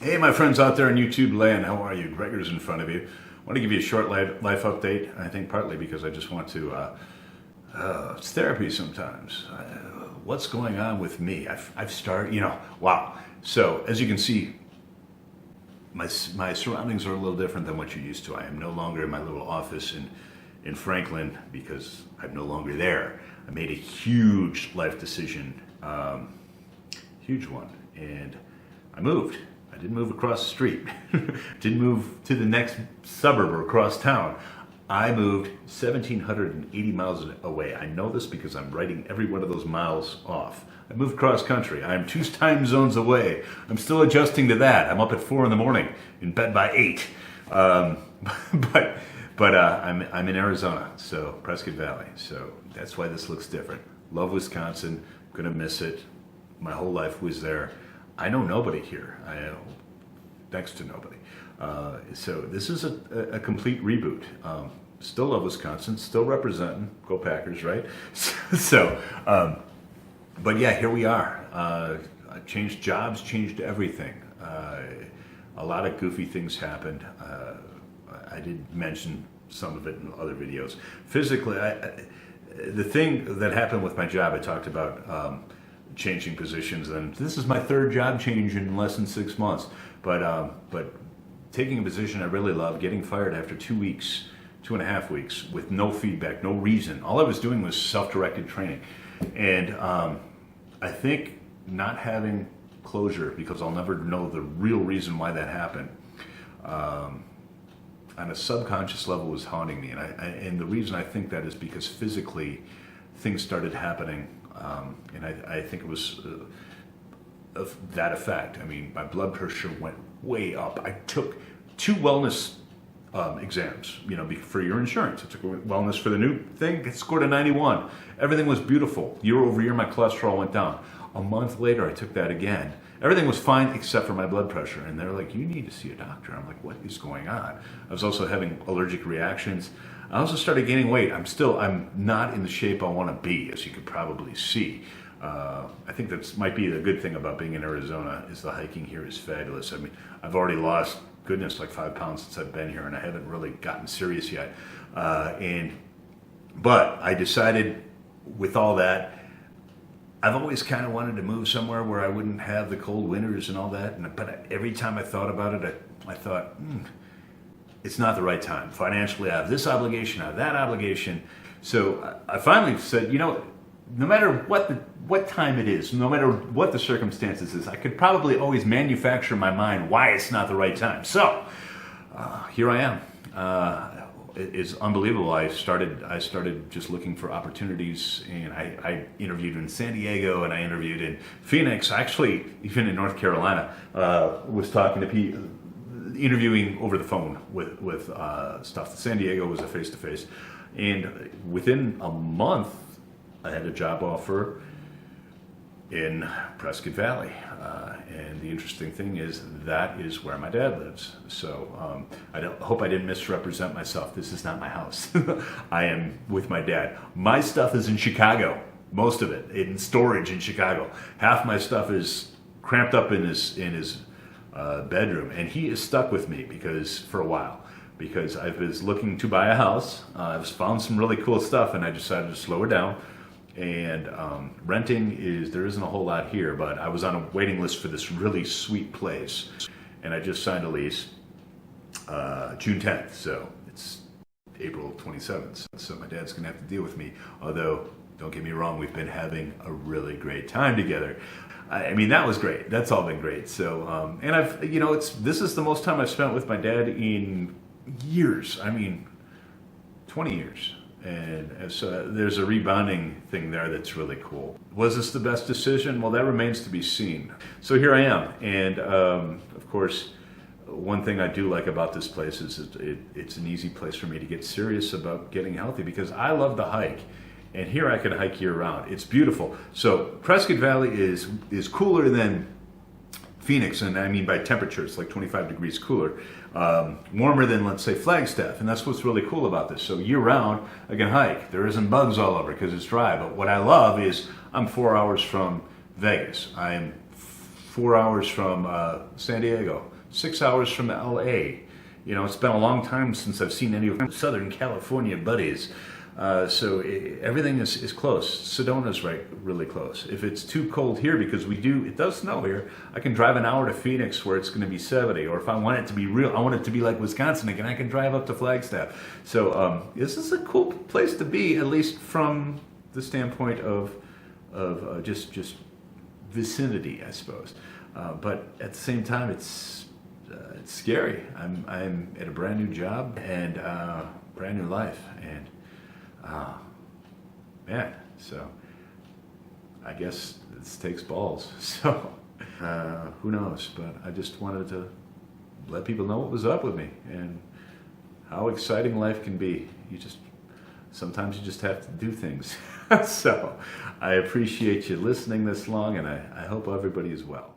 Hey, my friends out there in YouTube land, how are you? Gregor's in front of you. I want to give you a short life update. I think partly because I just want to, it's therapy sometimes. What's going on with me? I've started, wow. So as you can see, my surroundings are a little different than what you're used to. I am no longer in my little office in Franklin because I'm no longer there. I made a huge life decision, huge one, and I moved. I didn't move across the street. Didn't move to the next suburb or across town. I moved 1,780 miles away. I know this because I'm writing every one of those miles off. I moved cross country. I'm 2 time zones away. I'm still adjusting to that. I'm up at 4 in the morning, in bed by 8. But I'm in Arizona, so Prescott Valley. So that's why this looks different. Love Wisconsin. Gonna miss it. My whole life was there. I know nobody here. I know next to nobody. So this is a complete reboot. Still love Wisconsin, still representing, go Packers, right? But yeah, here we are. I changed jobs, changed everything. A lot of goofy things happened. I did mention some of it in other videos. Physically, the thing that happened with my job, I talked about changing positions, and this is my 3rd job change in less than 6 months. But taking a position I really love, getting fired after 2 weeks, 2.5 weeks, with no feedback, no reason. All I was doing was self-directed training, and I think not having closure, because I'll never know the real reason why that happened, on a subconscious level was haunting me, and the reason I think that is because physically things started happening. And I think it was of that effect. I mean, my blood pressure went way up. I took 2 wellness exams, for your insurance. I took wellness for the new thing. It scored a 91. Everything was beautiful. Year over year, my cholesterol went down. A month later, I took that again. Everything was fine except for my blood pressure. And they're like, you need to see a doctor. I'm like, what is going on? I was also having allergic reactions. I also started gaining weight. I'm not in the shape I want to be, as you could probably see. I think that might be the good thing about being in Arizona, is the hiking here is fabulous. I mean, I've already lost, goodness, like 5 pounds since I've been here, and I haven't really gotten serious yet. But I decided with all that, I've always kind of wanted to move somewhere where I wouldn't have the cold winters and all that. But every time I thought about it, I thought, it's not the right time. Financially, I have this obligation, I have that obligation. So I finally said, no matter what time it is, no matter what the circumstances is, I could probably always manufacture in my mind why it's not the right time. So here I am. It's unbelievable. I started just looking for opportunities, and I interviewed in San Diego, and I interviewed in Phoenix. Actually, even in North Carolina, was talking to people, interviewing over the phone with stuff. San Diego was a face-to-face, and within a month, I had a job offer in Prescott Valley. And the interesting thing is that is where my dad lives. So I hope I didn't misrepresent myself. This is not my house. I am with my dad. My stuff is in Chicago, most of it, in storage in Chicago. Half my stuff is cramped up in his bedroom, and he is stuck with me for a while, because I was looking to buy a house. I've found some really cool stuff, and I decided to slow it down. And renting there isn't a whole lot here, but I was on a waiting list for this really sweet place, and I just signed a lease June 10th, so it's April 27th. So my dad's gonna have to deal with me. Although, don't get me wrong, we've been having a really great time together. I mean, that was great. That's all been great. So, and this is the most time I've spent with my dad in years. I mean, 20 years. And so there's a rebounding thing there that's really cool. Was this the best decision? Well, that remains to be seen. So here I am. And of course, one thing I do like about this place is it's an easy place for me to get serious about getting healthy, because I love to hike. And here I can hike year round. It's beautiful. So Prescott Valley is cooler than Phoenix, and I mean by temperature, it's like 25 degrees cooler, warmer than, let's say, Flagstaff, and that's what's really cool about this. So year round, I can hike. There isn't bugs all over because it's dry, but what I love is I'm 4 hours from Vegas. I am 4 hours from San Diego, 6 hours from LA. You know, it's been a long time since I've seen any of my Southern California buddies. Everything is close. Sedona's really close. If it's too cold here, because it does snow here, I can drive an hour to Phoenix where it's going to be 70. Or if I want it to be real, I want it to be like Wisconsin again, I can drive up to Flagstaff. So this is a cool place to be, at least from the standpoint of just vicinity, I suppose. But at the same time, it's scary. I'm at a brand new job and brand new life, and man, so I guess this takes balls. So who knows? But I just wanted to let people know what was up with me and how exciting life can be. Sometimes you just have to do things. So I appreciate you listening this long, and I hope everybody is well.